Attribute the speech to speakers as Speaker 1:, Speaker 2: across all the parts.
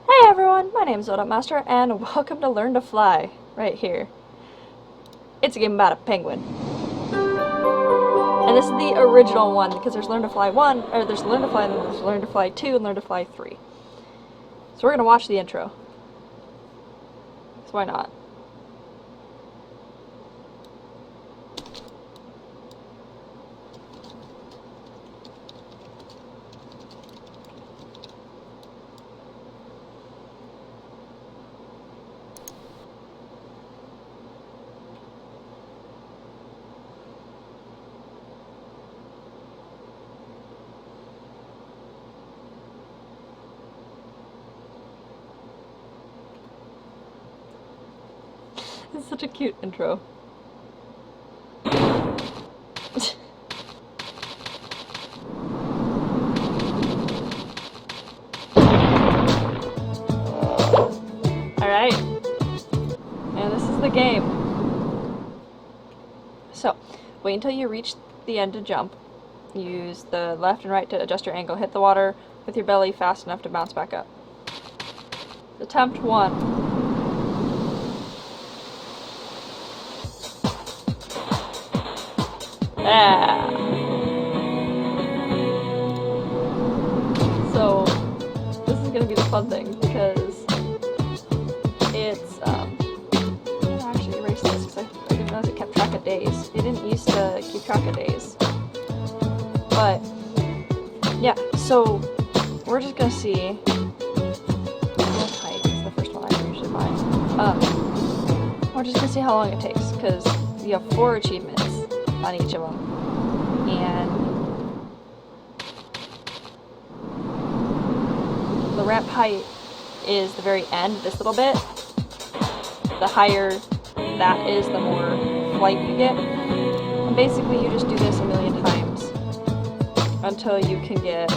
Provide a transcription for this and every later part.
Speaker 1: Hey everyone, my name is Odotmaster, and welcome to Learn to Fly, right here. It's a game about a penguin. And this is the original one, because there's Learn to Fly 1, or there's Learn to Fly, and then there's Learn to Fly 2, and Learn to Fly 3. So we're gonna watch the intro. So why not? It's such a cute intro. Alright. And this is the game. So, wait until you reach the end to jump. Use the left and right to adjust your angle. Hit the water with your belly fast enough to bounce back up. Attempt 1. Yeah. So this is gonna be the fun thing because it's I'm gonna actually erase this because I didn't realize it kept track of days. It didn't used to keep track of days. But yeah, so we're just gonna see. Height is the first one I usually buy. We're just gonna see how long it takes because you have 4 achievements on each of them, and the ramp height is the very end, this little bit. The higher that is, the more flight you get, and basically you just do this a million times until you can get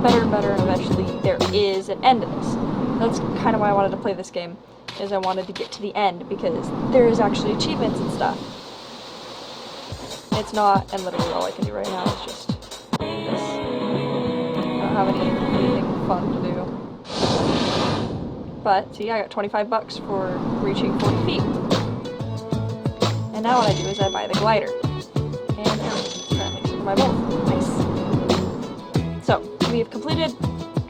Speaker 1: better and better, and eventually there is an end to this. That's kind of why I wanted to play this game, is I wanted to get to the end, because there is actually achievements and stuff. It's not, and literally all I can do right now is just this. I don't have anything fun to do. But, see, I got 25 bucks for reaching 40 feet. And now what I do is I buy the glider. And everything's currently so my both. Nice. So, we have completed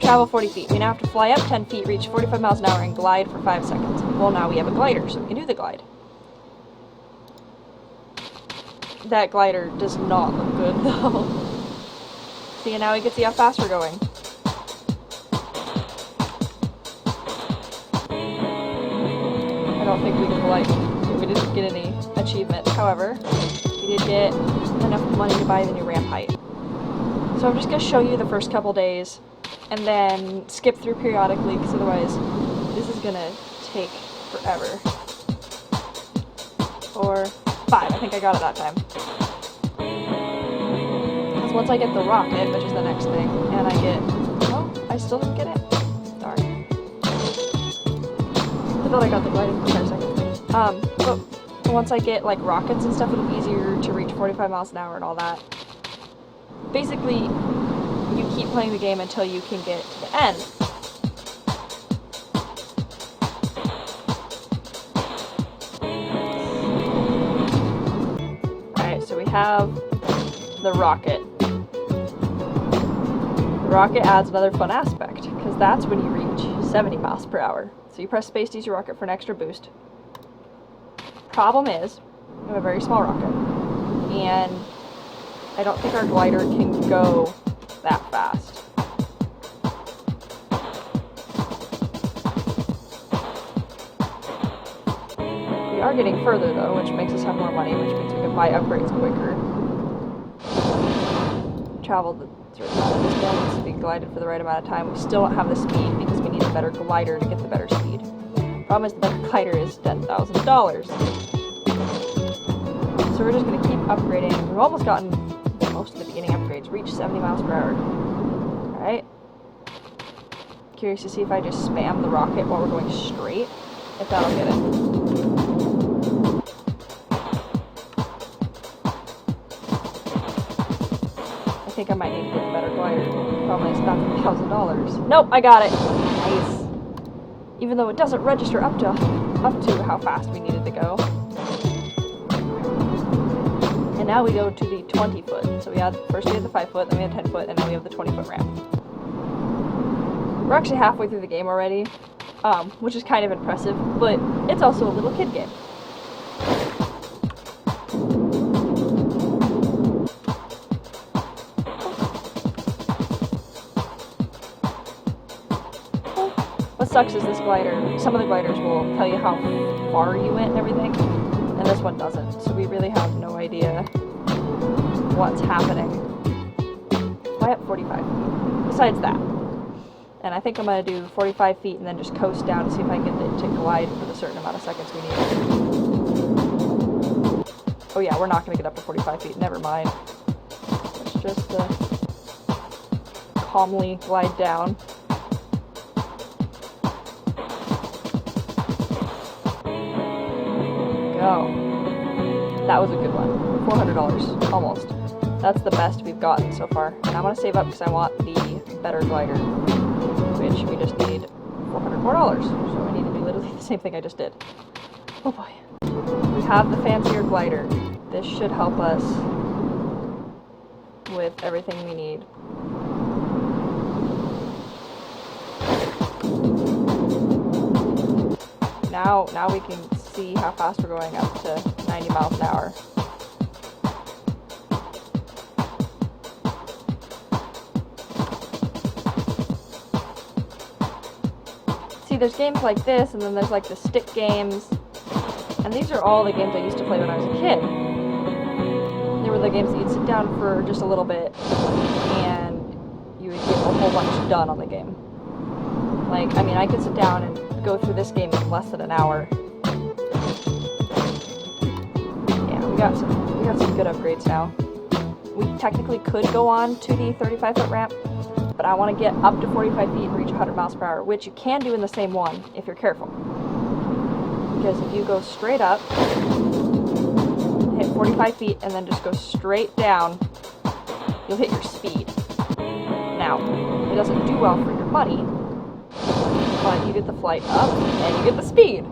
Speaker 1: travel 40 feet. We now have to fly up 10 feet, reach 45 miles an hour, and glide for 5 seconds. Well, now we have a glider, so we can do the glide. That glider does not look good, though. See, and now we can see how fast we're going. I don't think we glide. We didn't get any achievements. However, we did get enough money to buy the new ramp height. So I'm just going to show you the first couple days, and then skip through periodically, because otherwise this is gonna take forever. Or 5, I think I got it that time. Because once I get the rocket, which is the next thing, and I get... Oh, I still didn't get it? Darn. I thought I got the gliding for 5 seconds. But once I get, like, rockets and stuff, it'll be easier to reach 45 miles an hour and all that. Basically, you keep playing the game until you can get to the end. Alright, so we have the rocket. The rocket adds another fun aspect, because that's when you reach 70 miles per hour. So you press space to use your rocket for an extra boost. Problem is, we have a very small rocket, and I don't think our glider can go that fast. We are getting further though, which makes us have more money, which means we can buy upgrades quicker. Traveled the certain amount of distance, we glided for the right amount of time. We still don't have the speed because we need a better glider to get the better speed. Problem is the better glider is $10,000. So we're just going to keep upgrading. We've almost gotten most of the beginning upgrades. Reach 70 miles per hour. Alright. Curious to see if I just spam the rocket while we're going straight, if that'll get it. I think think I might need to get the better glider. Probably it's about $1,000. Nope, I got it. Nice. Even though it doesn't register up to how fast we needed to go. And now we go to the 20 foot. So we had the 5 foot, then we had 10 foot, and now we have the 20 foot ramp. We're actually halfway through the game already, which is kind of impressive, but it's also a little kid game. What sucks is this glider, some of the gliders will tell you how far you went and everything, and this one doesn't, so we really have no idea what's happening. Why at 45 feet? Besides that. And I think I'm going to do 45 feet and then just coast down to see if I can get it to glide for the certain amount of seconds we need. Oh yeah, we're not going to get up to 45 feet, never mind. Let's just calmly glide down. Go. That was a good one. $400, almost. That's the best we've gotten so far. And I'm going to save up because I want the better glider, which we just need $400 more. So I need to do literally the same thing I just did. Oh boy. We have the fancier glider. This should help us with everything we need. Now we can see how fast we're going up to 90 miles an hour. See, there's games like this, and then there's like the stick games, and these are all the games I used to play when I was a kid. They were the games that you'd sit down for just a little bit, and you would get a whole bunch done on the game. Like, I mean, I could sit down and go through this game in less than an hour. Yeah, we got some good upgrades now. We technically could go on to the 35 foot ramp, but I want to get up to 45 feet and reach 100 miles per hour, which you can do in the same one if you're careful. Because if you go straight up, hit 45 feet, and then just go straight down, you'll hit your speed. Now, it doesn't do well for your money, but you get the flight up, and you get the speed.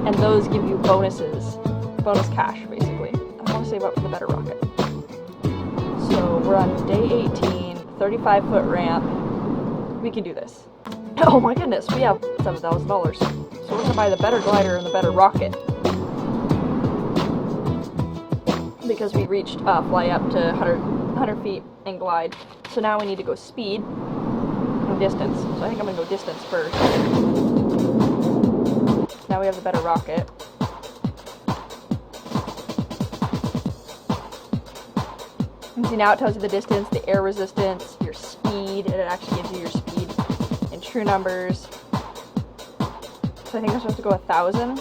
Speaker 1: And those give you bonuses. Bonus cash, basically. I want to save up for the better rocket. So, we're on day 18, 35 foot ramp. We can do this. Oh my goodness, we have $7,000. So we're going to buy the better glider and the better rocket. Because we reached fly up to 100 feet and glide. So now we need to go speed and distance. So I think I'm going to go distance first. Now we have the better rocket. And see, now it tells you the distance, the air resistance, your speed, and it actually gives you your speed in true numbers. So I think I'm supposed to go 1,000.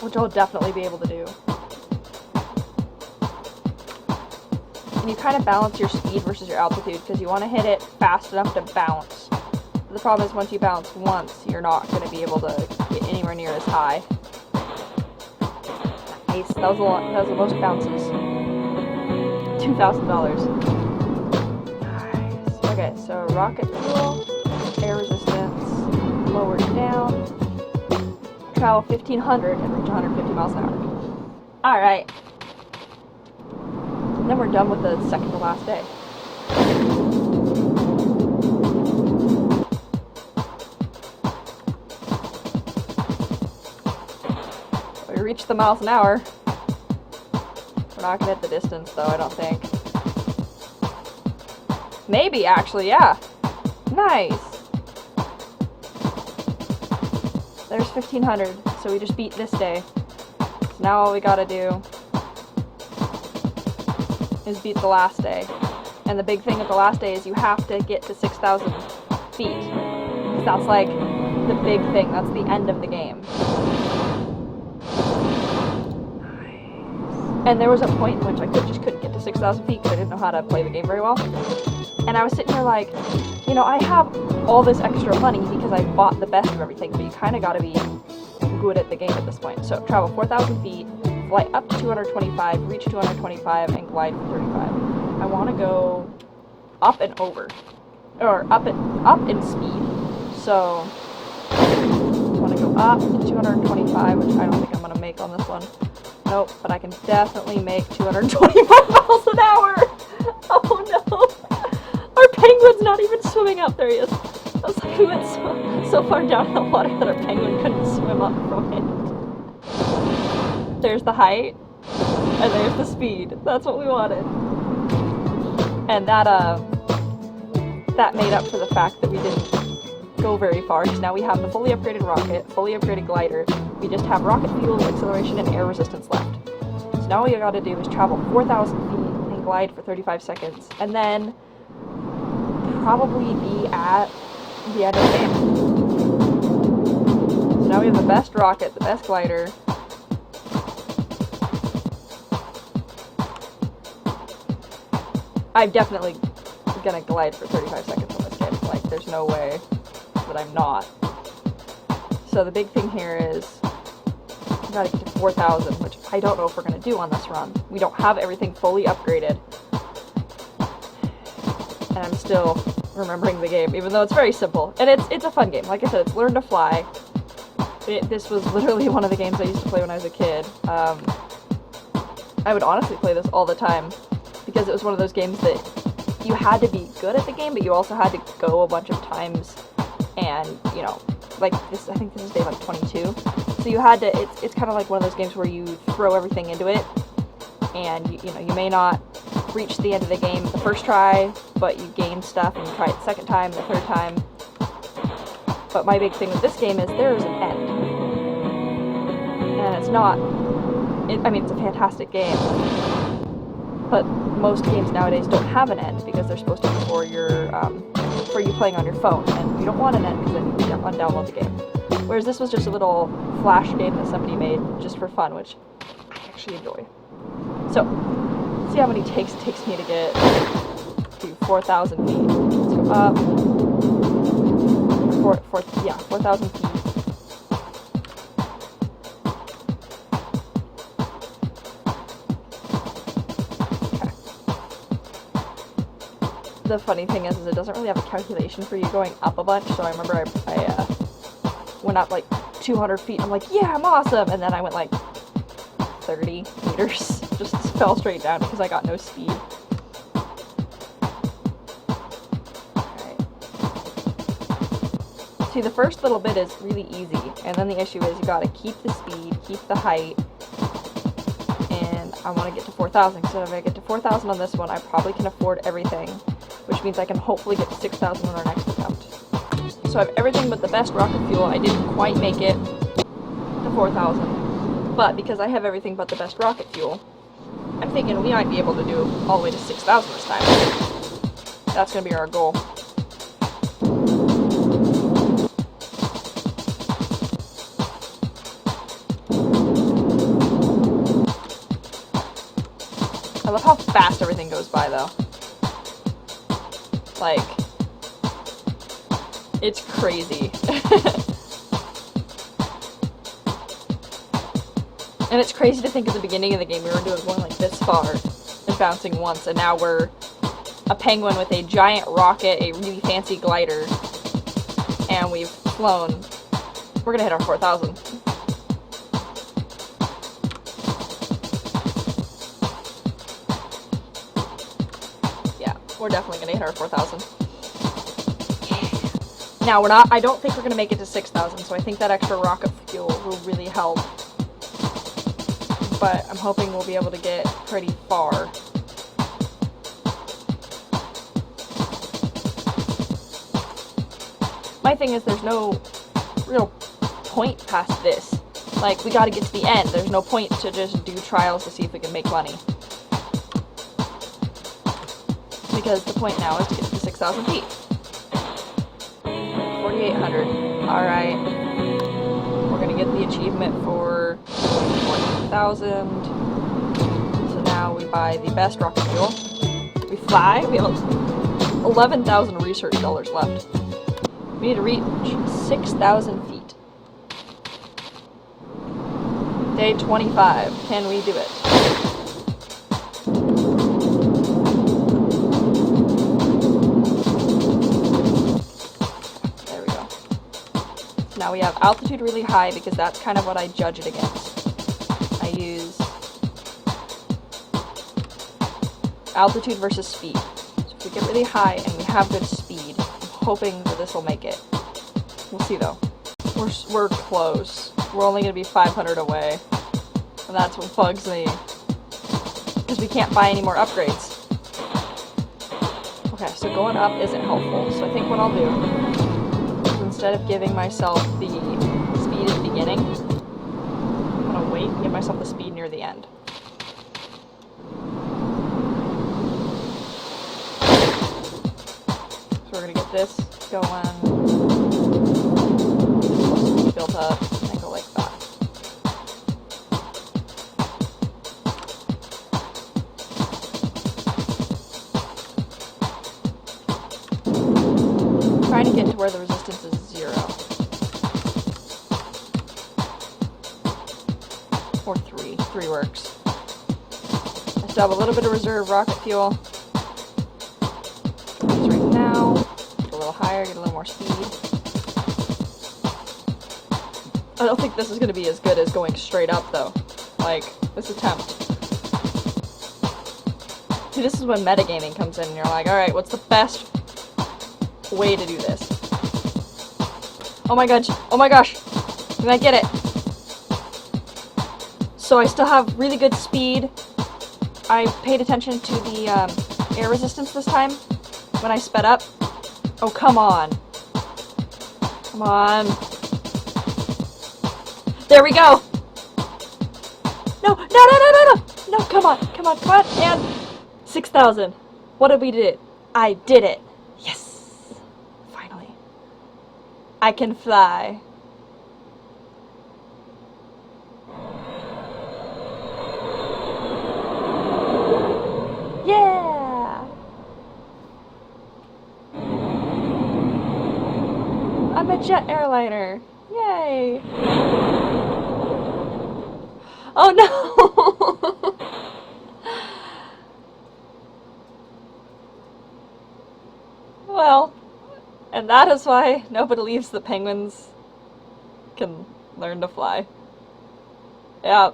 Speaker 1: Which I'll definitely be able to do. And you kind of balance your speed versus your altitude because you want to hit it fast enough to bounce. But the problem is once you bounce once, you're not going to be able to get anywhere near as high. Nice. That was the most bounces. $2,000. Nice. Okay, so rocket fuel, air resistance, lower down. Travel 1,500 and reach 150 miles an hour. Alright. And then we're done with the second to last day. We reached the miles an hour. We're not gonna hit the distance though, I don't think. Maybe, actually, yeah. Nice. There's 1,500, so we just beat this day. So now all we gotta do is beat the last day. And the big thing at the last day is you have to get to 6,000 feet. Because that's like the big thing, that's the end of the game. Nice. And there was a point in which I just couldn't get to 6,000 feet because I didn't know how to play the game very well. And I was sitting here like, you know, I have all this extra money because I bought the best of everything, but you kind of got to be good at the game at this point. So travel 4,000 feet, fly up to 225, reach 225, and glide for 35. I want to go up and over, or up in speed. So I want to go up to 225, which I don't think I'm going to make on this one. Nope, but I can definitely make 225 miles an hour. Oh no, our penguin's not even swimming up. There he is. I was like, we went so far down in the water that our penguin couldn't swim up from it. There's the height, and there's the speed. That's what we wanted. And that made up for the fact that we didn't go very far, because now we have the fully upgraded rocket, fully upgraded glider. We just have rocket fuel, acceleration, and air resistance left. So now all you gotta do is travel 4,000 feet and glide for 35 seconds, and then probably be at the end of the game. So now we have the best rocket, the best glider. I'm definitely gonna glide for 35 seconds on this game. Like, there's no way that I'm not. So the big thing here is we gotta get to 4,000, which I don't know if we're gonna do on this run. We don't have everything fully upgraded. And I'm still remembering the game, even though it's very simple. And it's a fun game. Like I said, it's Learn to Fly. This was literally one of the games I used to play when I was a kid. I would honestly play this all the time, because it was one of those games that you had to be good at the game, but you also had to go a bunch of times, and, you know, like this, I think this is day like 22, so you had to, it's kind of like one of those games where you throw everything into it, and, you know, you may not reach the end of the game the first try, but you gain stuff, and you try it the second time, the third time. But my big thing with this game is there is an end, and it's not, I mean, it's a fantastic game, but most games nowadays don't have an end because they're supposed to be for your, for you playing on your phone, and you don't want an end because then you can undownload the game. Whereas this was just a little flash game that somebody made just for fun, which I actually enjoy. So, let's see how many takes it takes me to get to 4,000 feet. Let's go up. 4,000 feet. The funny thing is it doesn't really have a calculation for you going up a bunch, so I remember I went up like 200 feet, and I'm like, yeah, I'm awesome, and then I went like 30 meters, just fell straight down because I got no speed. Alright. See, the first little bit is really easy, and then the issue is you gotta keep the speed, keep the height, and I want to get to 4,000, so if I get to 4,000 on this one, I probably can afford everything, which means I can hopefully get to 6,000 on our next attempt. So I have everything but the best rocket fuel. I didn't quite make it to 4,000, but because I have everything but the best rocket fuel, I'm thinking we might be able to do all the way to 6,000 this time. That's going to be our goal. I love how fast everything goes by, though. Like, it's crazy. And it's crazy to think at the beginning of the game we were going like this far and bouncing once, and now we're a penguin with a giant rocket, a really fancy glider, and we've flown. We're gonna hit our 4,000. Yeah, we're definitely gonna hit our 4,000. Now, I don't think we're going to make it to 6,000, so I think that extra rocket fuel will really help. But I'm hoping we'll be able to get pretty far. My thing is there's no real point past this. Like, we got to get to the end. There's no point to just do trials to see if we can make money. Because the point now is to get to 6,000 feet. 4,800. Alright. We're gonna get the achievement for 14,000. So now we buy the best rocket fuel. We fly. We have 11,000 research dollars left. We need to reach 6,000 feet. Day 25. Can we do it? There we go. Now we have altitude really high because that's kind of what I judge it against. I use altitude versus speed. So if we get really high and we have good speed, I'm hoping that this will make it. We'll see though. We're close. We're only going to be 500 away. And that's what bugs me. Because we can't buy any more upgrades. Okay, so going up isn't helpful. So I think what I'll do is instead of giving myself the speed at the beginning, I'm going to wait and give myself the speed near the end. So we're going to get this going. Built up and go like that. Trying to get to where the resistance is 0. Or 3. 3 works. I still have a little bit of reserve rocket fuel. Use right now. Get a little higher, get a little more speed. I don't think this is going to be as good as going straight up, though. Like, this attempt. See, this is when metagaming comes in, and you're like, alright, what's the best way to do this? Oh my gosh, oh my gosh! Did I get it? So I still have really good speed. I paid attention to the air resistance this time, when I sped up. Oh, come on. Come on. There we go! No, no, no, no, no, no! No, come on, come on, come on, and 6,000. What did we do? I did it. Yes! Finally. I can fly. Yeah! I'm a jet airliner. Yay! Oh no! Well, and that is why nobody believes the penguins can learn to fly. Yeah,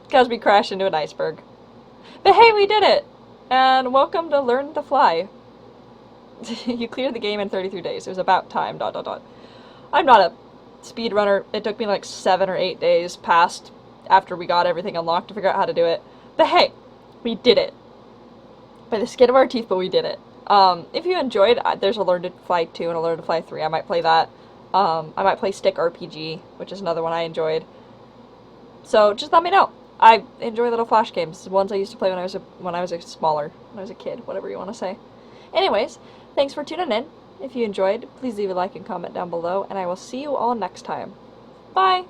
Speaker 1: because we crashed into an iceberg. But hey, we did it! And welcome to Learn to Fly. You cleared the game in 33 days. It was about time, ... I'm not a speedrunner. It took me like 7 or 8 days past after we got everything unlocked to figure out how to do it. But hey, we did it. By the skin of our teeth, but we did it. If you enjoyed, there's a Learn to Fly 2 and a Learn to Fly 3. I might play that. I might play Stick RPG, which is another one I enjoyed. So just let me know. I enjoy little flash games. Ones I used to play when I was a kid, whatever you want to say. Anyways, thanks for tuning in. If you enjoyed, please leave a like and comment down below, and I will see you all next time. Bye!